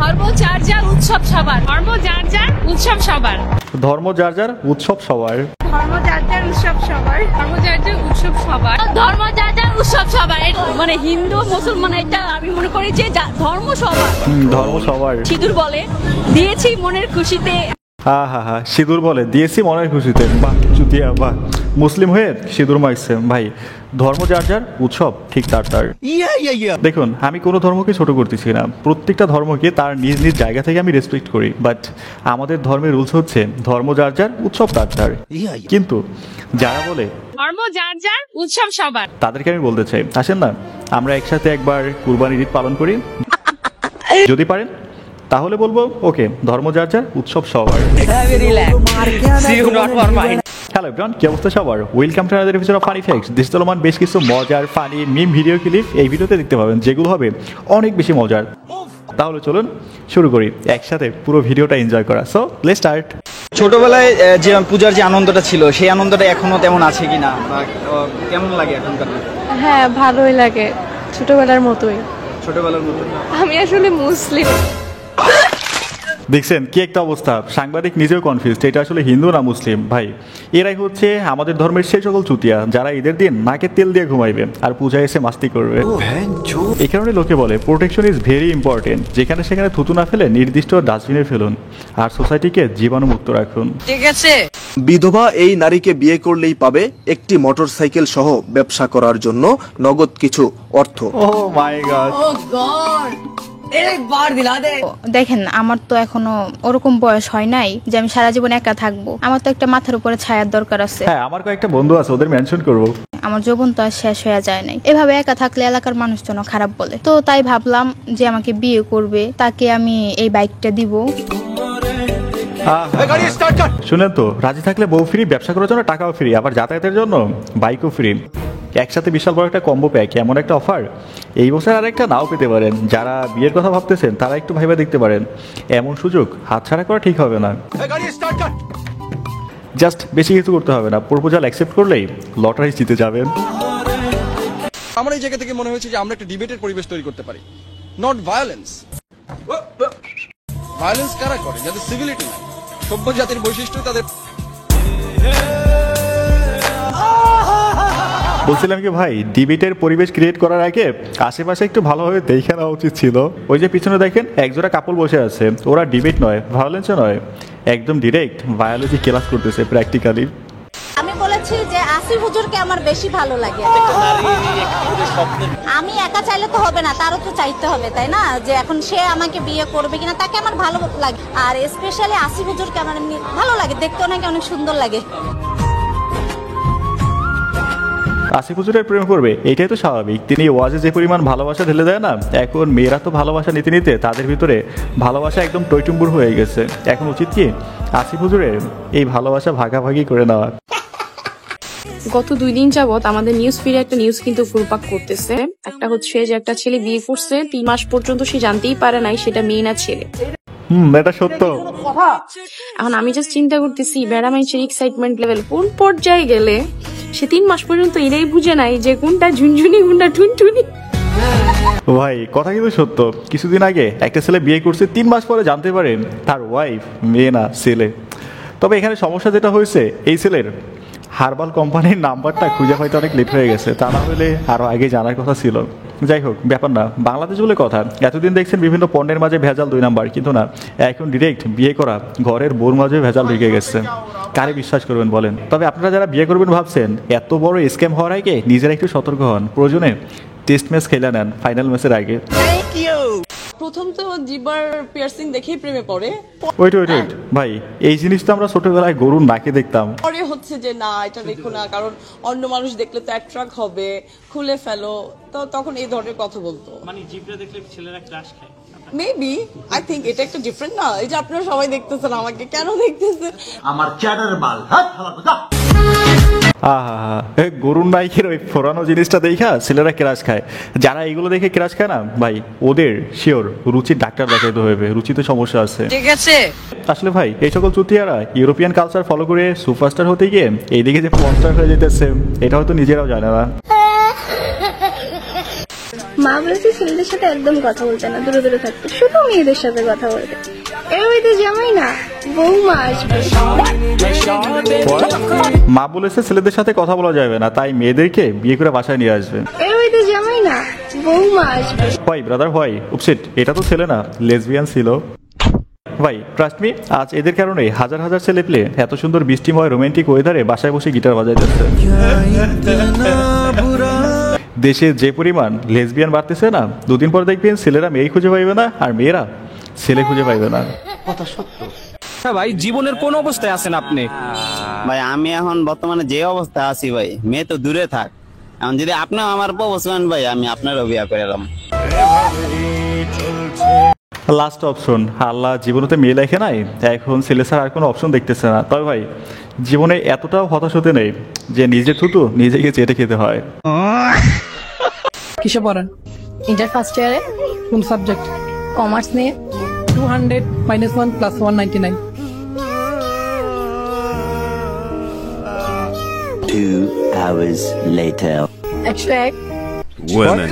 ধর্ম যার যার উৎসব সবার। ধর্ম যার যার উৎসব সবার। ধর্ম যার যার উৎসব সবার। ধর্ম যার যার উৎসব সবার। ধর্ম যার যার উৎসব সবার। ধর্ম যার যার উৎসব সবার। মানে হিন্দু মুসলমান, এটা আমি মনে করি যে ধর্ম সবার। ধর্ম সবার। সিঁদুর বলে দিয়েছি মনের খুশিতে। হা হা হা, সিঁদুর বলে দিয়েছি মনের খুশিতে। বাহ চুতিয়া, বাহ। মুসলিম হয়ে সিঁদুর মাইছে ভাই। ধর্ম যার যার উৎসব ঠিক তার তার। দেখুন, আমি কোনো ধর্মকে ছোট করতেছি না, প্রত্যেকটা ধর্মকে তার নিজ নিজ জায়গা থেকে আমি রেসপেক্ট করি। বাট আমাদের ধর্মের রুলস হচ্ছে ধর্ম যার যার উৎসব তার তার। কিন্তু যারা বলে ধর্ম যার যার উৎসব সবার, তাদেরকে আমি বলতে চাই, আসেন না আমরা একসাথে একবার কুরবানির ঈদ পালন করি। যদি পারেন তাহলে বলবো ওকে, ধর্ম যার যার উৎসব সবার। হ্যালো এভরিওয়ান, কি অবস্থা সবার? Welcome to another episode of funny facts. দেশ চলমান বেশ কিছু মজার ফানি মিম ভিডিও ক্লিপ এই ভিডিওতে দেখতে পাবেন, যেগুলো হবে অনেক বেশি মজার। তাহলে চলুন শুরু করি, একসাথে পুরো ভিডিওটা এনজয় করা। So let's start. ছোটবেলায় যে পূজার যে আনন্দটা ছিল, সেই আনন্দটা এখনো তেমন আছে কিনা, বা কেমন লাগে এখনকার? হ্যাঁ, ভালোই লাগে, ছোটবেলার মতোই। ছোটবেলার মতো। আমি আসলে মুসলিম। দেখছেন কি একটা অবস্থা, সাংবাদিক নিজেও কনফিউজড, এটা আসলে হিন্দু না মুসলিম। ভাই এরাই হচ্ছে আমাদের ধর্মের সেই সকল চুতিয়া যারা ঈদের দিন নাকে তেল দিয়ে ঘুমাইবে আর পূজায় এসে মাস্তি করবে। এই কারণে লোকে বলে প্রোটেকশন ইজ ভেরি ইম্পর্টেন্ট। যেখানে সেখানে থুতু না ফেলে নির্দিষ্ট ডাস্টবিনে ফেলুন আর সোসাইটিকে জীবাণুমুক্ত রাখুন। ঠিক আছে। বিধবা এই নারীকে বিয়ে করলেই পাবে একটি মোটরসাইকেল সহ ব্যবসা করার জন্য নগদ কিছু অর্থ। ও মাই গড। দেখেন, আমার তো এখনো ওরকম বয়স হয় নাই যে আমি সারা জীবন একা থাকবো। আমার তো একটা মাথার উপরে ছায়ার দরকার আছে। হ্যাঁ, আমার কয়েকটা বন্ধু আছে, ওদের মেনশন করব। আমার যৌবন তো আর শেষ হয়ে যায় নাই। এভাবে একা থাকলে এলাকার মানুষজন খারাপ বলে, তো তাই ভাবলাম যে আমাকে বিয়ে করবে তাকে আমি এই বাইকটা দিব। শুনেন তো, রাজি থাকলে বউ ফ্রি, ব্যবসা করার জন্য টাকাও ফ্রি, আবার যাতায়াতের জন্য বাইকও ফ্রি। একসাথে বিশাল বড় একটা কম্বো প্যাক, এমন একটা অফার এই বছর আর একটা নাও পেতে পারেন। যারা বিয়ের কথা ভাবতেছেন তারা একটু ভাইবা দেখতে পারেন, এমন সুযোগ হাতছাড়া করা ঠিক হবে না। জাস্ট বেশি কিছু করতে হবে না, প্রপোজাল অ্যাকসেপ্ট করলেই লটারি জিতে যাবেন। আমার এই জায়গা থেকে মনে হয়েছে যে আমরা একটা ডিবেটের পরিবেশ তৈরি করতে পারি, নট ভায়োলেন্স। ভায়োলেন্স কারা করে? যাদের সিভিলিটি নাই, সভ্য জাতির বৈশিষ্ট্য তাদের। বলছিলাম কি ভাই, ডিবেটের পরিবেশ ক্রিয়েট করার আগে আশেপাশে একটু ভালোভাবে দেখে নেওয়া উচিত ছিল। ওই যে পিছনে দেখেন একজোড়া কাপড় বসে আছে, ওরা ডিবেট নয়, ভায়োলেন্সও নয়, একদম ডিরেক্ট বায়োলজি ক্লাস করতেছে প্র্যাকটিক্যালি। আমি বলেছি যে আসিফ হুজুরকে আমার বেশি ভালো লাগে। আমি একা চাইলে তো হবে না, তারও তো চাইতে হবে, তাই না? যে এখন সে আমাকে বিয়ে করবে কিনা, তাকে আমার ভালো লাগে। আর স্পেশালি আসিফ হুজুরকে আমার এমনি ভালো লাগে, দেখতেও নাকি অনেক সুন্দর লাগে। আসিফ হুজুরের প্রেম করবে এটাই তো স্বাভাবিক। তিনি ওয়াজে যে পরিমাণ ভালোবাসা ঢেলে দেয় না, এখন মেয়েরা তো ভালোবাসা নিতে নিতে তাদের ভিতরে ভালোবাসা একদম টইটুম্বুর হয়ে গেছে। এখন উচিত কি আসিফ হুজুরের এই ভালোবাসা ভাগাভাগি করে নেওয়া। গত 2 দিন যাবত আমাদের নিউজ ফিডে একটা নিউজ কিন্তু ঘুরপাক করতেছে। একটা হচ্ছে যে একটা ছেলে বিয়ে করছে, 3 মাস পর্যন্ত সে জানতেই পারে নাই সেটা মেয়ে না ছেলে। এটা সত্য। এখন আমি জাস্ট চিন্তা করতেছি ম্যাডামের এক্সাইটমেন্ট লেভেল কোন পর্যায়ে গেলে সে 3 মাস পর্যন্ত এটাই বুঝে নাই যে কোনটা ঝুনঝুনি কোনটা টুনটুনি। ভাই কথা কিন্তু সত্য। কিছুদিন আগে একটা ছেলে বিয়ে করছে, 3 মাস পরে জানতে পারে তার ওয়াইফ মেয়ে না ছেলে। তবে এখানে সমস্যা যেটা হয়েছে, এই ছেলের হার্বাল কোম্পানির নাম্বারটা খুঁজে পাইতে অনেক লেট হয়ে গেছে, তা না হলে আরো আগে জানার কথা ছিল। যাই হোক, ব্যাপার না, বাংলাদেশ বলে কথা। এতদিন দেখছেন বিভিন্ন পণ্যের মাঝে ভেজাল 2 নাম্বার, কিন্তু না, এখন ডিরেক্ট বিয়ে করা ঘরের বোর মাঝে ভেজাল ঢুকে গেছে। কারে বিশ্বাস করবেন বলেন? তবে আপনারা যারা বিয়ে করবেন ভাবছেন, এত বড় স্ক্যাম হওয়ার আগে নিজেরা একটু সতর্ক হন, প্রয়োজনে টেস্ট ম্যাচ খেলে নেন ফাইনাল ম্যাচের আগে। প্রথম তো জিবার পিয়ার্সিং দেখেই প্রেমে পড়ে। ওয়েট ভাই, এই জিনিস তো আমরা ছোটবেলায় গরুর নাকে দেখতাম। পরে হচ্ছে যে না এটা দেখো না, কারণ অন্য মানুষ দেখলে তো অ্যাট্রাক্ট হবে, খুলে ফেলো। তো তখন এই ধরনের কথা বলতো, মানে জিবরা দেখলে ছেলেরা ক্রাশ খায়। মেবি আই থিংক এটা একটা ডিফারেন্ট না। এই যে আপনারা সবাই দেখতেছেন আমাকে, কেন দেখতেছেন? আমার চ্যাটার মাল গরুর নাইকের ওই ফোরানো জিনিসটা দেখা ছেলেরা ক্রাশ খায়। যারা এগুলো দেখে ক্রাশ খায় না ভাই, ওদের শিওর রুচির ডাক্তার দেখাইতে হবে, রুচিতে সমস্যা আছে। ঠিক আছে। আসলে ভাই এই সকল চুতিয়ারা ইউরোপিয়ান কালচার ফলো করে সুপারস্টার হতে গিয়ে এইদিকে যে পর্নস্টার হয়ে যেতেছে, এটা হয়তো নিজেরাও জানে না। মা বলেছে ছেলেদের সাথে একদম কথা বলতে না, দূরে দূরে থাকতে, শুধু মেয়েদের সাথে কথা বলতে। এর বাড়িতে জামাই না, বৌমা আসবে। মা বলেছে ছেলেদের সাথে কথা বলা যাবে না, তাই মেয়েদেরকে বিয়ে করে বাসায় নিয়ে আসবে। এর বাড়িতে জামাই না, বৌমা আসবে। ভাই ব্রাদার ভাই উপসেট, এটা তো ছেলে না, লেসবিয়ান ছিল। ভাই ট্রাস্ট মি, আজ এদের কারণে হাজার হাজার ছেলে পেলে এত সুন্দর বৃষ্টিময় রোমান্টিক ওয়েদারে বাসায় বসে গিটার বাজাইতেছে। দেশে যে পরিমাণ লেসবিয়ান বাড়তেছে না, দুদিন পর দেখবেন ছেলেরা মেয়ে খুঁজে পাইবে না আর মেয়েরা ছেলে খুঁজে পাইবে না। ভাই জীবনের কোন অবস্থায় আছেন আপনি? ভাই আমি এখন বর্তমানে যে অবস্থায় আছি ভাই, মেয়ে তো দূরে থাক, এখন যদি আপনিও আমার প্রপোজ করেন ভাই, আমি আপনারও বিয়ে করে এলাম। লাস্ট অপশন, আল্লাহ জীবনেতে মেয়ে লেখে নাই, এখন ছেলে ছাড়া আর কোনো অপশন দেখতেছে না। তবে ভাই জীবনে এতটাও হতাশ হতে নেই যে নিজের থুতু নিজেকে চেটে খেতে হয়। কিসে পড়েন? ইন্টার ফার্স্ট ইয়ারে। কোন সাবজেক্ট? কমার্স নিয়ে। 200 - 1 + 199। 2 hours later. 101। Women.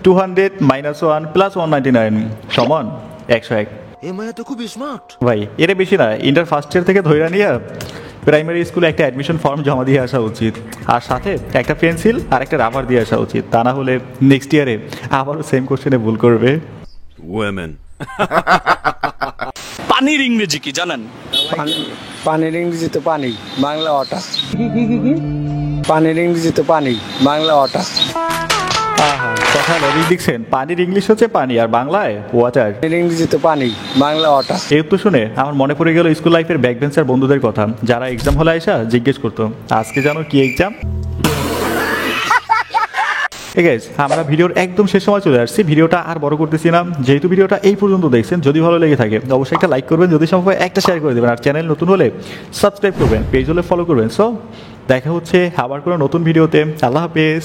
200 - 1 + 199 সমান 101। এ মায়া তো খুবই স্মার্ট ভাই এটা বেশি না, ইন্টার ফার্স্ট ইয়ার থেকে ধইরা নিয়ে প্রাইমারি স্কুলে একটা অ্যাডমিশন ফর্ম জমা দিয়ে আসা উচিত, আর সাথে একটা পেন্সিল আর একটা রাবার দিয়ে আসা উচিত। তা না হলে নেক্সট ইয়ারে আবারও সেম কোশ্চেনে ভুল করবে। Women. পানির ইংরেজি কি জানেন? পানির ইংরেজি তো পানি, বাংলা ওটা। কি? পানির ইংরেজি তো পানি, বাংলা ওটা। কথা লজিক দেখছেন, পানির ইংলিশ হচ্ছে পানি আর বাংলায় ওয়াটার। ইংরেজি তো পানি, বাংলা ওটা। এই তো শুনে আমার মনে পড়ে গেল স্কুল লাইফের ব্যাক বেঞ্চার বন্ধুদের কথা, যারা এক্সাম হলে আইসা জিজ্ঞেস করতো আজকে জানো কি এক্সাম। আমরা ভিডিওর একদম শেষ সময় চলে আসছি, ভিডিওটা আর বড় করতেছি না। যেহেতু ভিডিওটা এই পর্যন্ত দেখছেন, যদি ভালো লেগে থাকে অবশ্যই একটা লাইক করবেন, যদি সম্ভব একটা শেয়ার করে দেবেন, আর চ্যানেল নতুন হলে সাবস্ক্রাইব করবেন, পেজ হলে ফলো করবেন। সো দেখা হচ্ছে আবার কোনো নতুন ভিডিওতে। আল্লাহ হাফেজ।